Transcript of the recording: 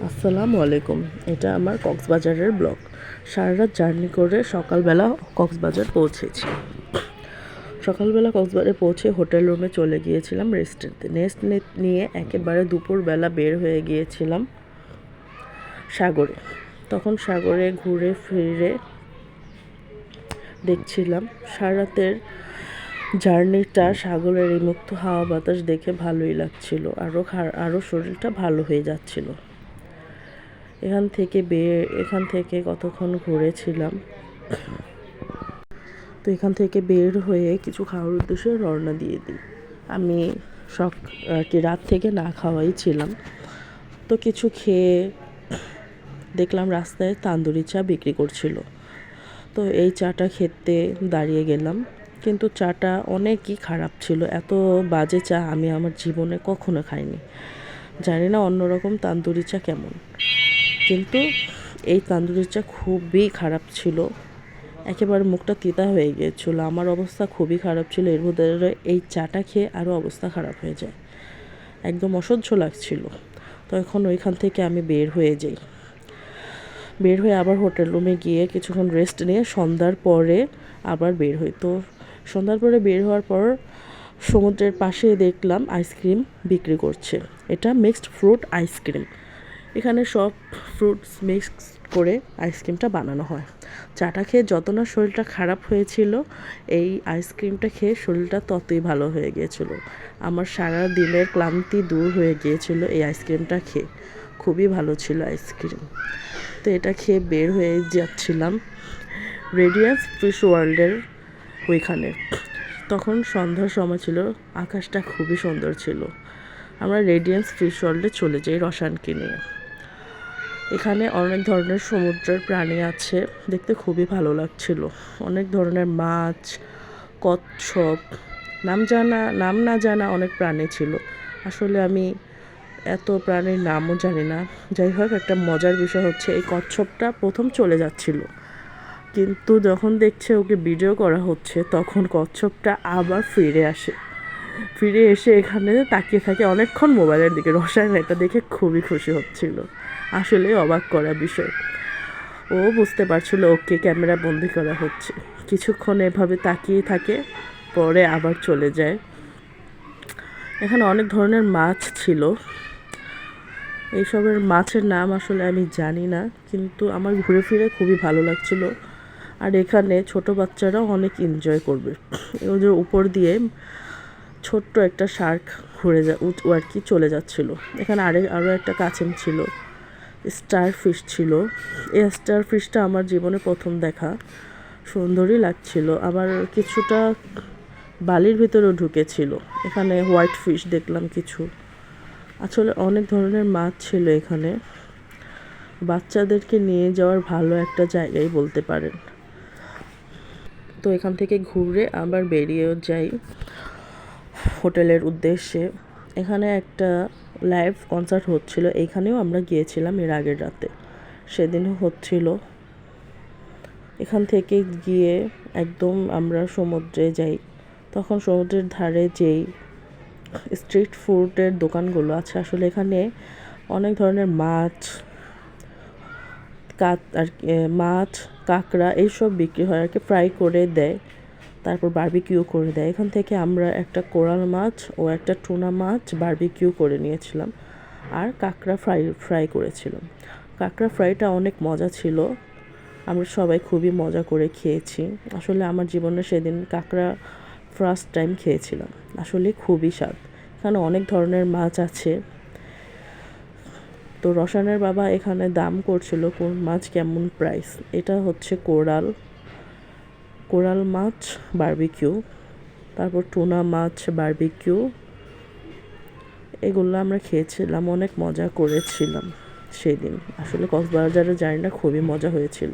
আসসালামু আলাইকুম। এটা আমার কক্সবাজারের ব্লগ। সারা রাত জার্নি করে সকালবেলা কক্সবাজার পৌঁছেছি। সকালবেলা কক্সবাজারে পৌঁছে হোটেল রুমে চলে গিয়েছিলাম রেস্ট নিতে। নিয়ে একেবারে দুপুরবেলা বের হয়ে গিয়েছিলাম সাগরে। তখন সাগরে ঘুরে ফিরে দেখছিলাম সারা রাতের জার্নিটা সাগরের এই মুক্ত হাওয়া বাতাস দেখে ভালোই লাগছিল। আরও শরীরটা ভালো হয়ে যাচ্ছিল। এখান থেকে কতক্ষণ ঘুরেছিলাম। তো এখান থেকে বের হয়ে কিছু খাওয়ার উদ্দেশ্যে রওনা দিয়ে দিই। আমি রাত থেকে না খাওয়াই ছিলাম। তো কিছু খেয়ে দেখলাম রাস্তায় তান্দুরি চা বিক্রি করছিল। তো এই চাটা খেতে দাঁড়িয়ে গেলাম, কিন্তু চাটা অনেকই খারাপ ছিল। এত বাজে চা আমি আমার জীবনে কখনো খাইনি। জানি না অন্যরকম তান্দুরি চা কেমন, কিন্তু এই তান্দুরি চা খুবই খারাপ ছিল। একেবারে মুখটা তিতা হয়ে গিয়েছিলো। আমার অবস্থা খুবই খারাপ ছিল। এর ভিতরে এই চাটা খেয়ে আরও অবস্থা খারাপ হয়ে যায়। একদম অসহ্য লাগছিল। তো এখন ওইখান থেকে আমি বের হয়ে যাই। বের হয়ে আবার হোটেল রুমে গিয়ে কিছুক্ষণ রেস্ট নিয়ে সন্ধ্যার পরে আবার বের হই। তো সন্ধ্যার পরে বের হওয়ার পর সমুদ্রের পাশে দেখলাম আইসক্রিম বিক্রি করছে। এটা মিক্সড ফ্রুট আইসক্রিম। এখানে সব ফ্রুটস মিক্স করে আইসক্রিমটা বানানো হয়। চাটা খেয়ে যত না শরীরটা খারাপ হয়েছিল, এই আইসক্রিমটা খেয়ে শরীরটা ততই ভালো হয়ে গিয়েছিল। আমার সারা দিনের ক্লান্তি দূর হয়ে গিয়েছিল এই আইসক্রিমটা খেয়ে। খুবই ভালো ছিল আইসক্রিম। তো এটা খেয়ে বের হয়ে যাচ্ছিলাম রেডিয়েন্স ফিশ ওয়ার্ল্ডের ওইখানে। তখন সন্ধ্যার সময় ছিল, আকাশটা খুবই সুন্দর ছিল। আমরা রেডিয়েন্স ফিশ ওয়ার্ল্ডে চলে যাই রসানকে নিয়ে। এখানে অনেক ধরনের সমুদ্রের প্রাণী আছে, দেখতে খুবই ভালো লাগছিল। অনেক ধরনের মাছ, কচ্ছপ, নাম না জানা অনেক প্রাণী ছিল। আসলে আমি এত প্রাণীর নামও জানি না। যাই হোক, একটা মজার বিষয় হচ্ছে এই কচ্ছপটা প্রথম চলে যাচ্ছিল, কিন্তু যখন দেখছে ওকে ভিডিও করা হচ্ছে, তখন কচ্ছপটা আবার ফিরে এসে এখানে তাকিয়ে থাকে অনেকক্ষণ মোবাইলের দিকে। রসায়ন এটা দেখে খুবই খুশি হচ্ছিল। আসলে অবাক করা বিষয়। ও বুঝতে পারছিল ওকে ক্যামেরা বন্দি করা হচ্ছে। কিছুক্ষণ এভাবে তাকিয়ে থাকে, পরে আবার চলে যায়। এখানে অনেক ধরনের মাছ ছিল। এইসবের মাছের নাম আসলে আমি জানি না, কিন্তু আমার ঘুরে ফিরে খুবই ভালো লাগছিল। আর এখানে ছোট বাচ্চারাও অনেক এনজয় করবে। ওদের উপর দিয়ে ছোট্ট একটা শার্ক আর কি চলে যাচ্ছিল। এখানে আরও একটা কাছিম ছিল, স্টার ফিশ ছিল। এই স্টার ফিশটা আমার জীবনে প্রথম দেখা। সুন্দরই লাগছিল। আবার কিছুটা বালির ভিতরেও ঢুকেছিল। এখানে হোয়াইট ফিশ দেখলাম কিছু। আসলে অনেক ধরনের মাছ ছিল এখানে। বাচ্চাদেরকে নিয়ে যাওয়ার ভালো একটা জায়গায় বলতে পারেন। তো এখান থেকে ঘুরে আবার বেরিয়েও যাই হোটেলের উদ্দেশ্যে। এখানে একটা লাইভ কনসার্ট হচ্ছিল। এইখানেও আমরা গিয়েছিলাম এর আগের রাতে, সেদিনও হচ্ছিল। এখান থেকে গিয়ে একদম আমরা সমুদ্রে যাই। তখন সমুদ্রের ধারে যেই স্ট্রিট ফুডের দোকানগুলো আছে, আসলে এখানে অনেক ধরনের মাছ, কাঁকড়া এইসব বিক্রি হয় আর কি। ফ্রাই করে দেয়, তারপর বারবিকিউ করে দেয়। এখান থেকে আমরা একটা কোরাল মাছ ও একটা টুনা মাছ বারবিকিউ করে নিয়েছিলাম, আর কাঁকড়া ফ্রাই করেছিলাম। কাঁকড়া ফ্রাইটা অনেক মজা ছিল। আমরা সবাই খুবই মজা করে খেয়েছি। আসলে আমার জীবনে সেদিন কাঁকড়া ফার্স্ট টাইম খেয়েছিলাম। আসলে খুবই স্বাদ। এখানে অনেক ধরনের মাছ আছে। তো রসায়নের বাবা এখানে দাম করছিল কোন মাছ কেমন প্রাইস। এটা হচ্ছে কোরাল মাছ বারবিকিউ, তারপর টুনা মাছ বারবিকিউ। এগুলো আমরা খেয়েছিলাম, অনেক মজা করেছিলাম সেদিন। আসলে কক্সবাজারের জার্নিটা খুবই মজা হয়েছিল।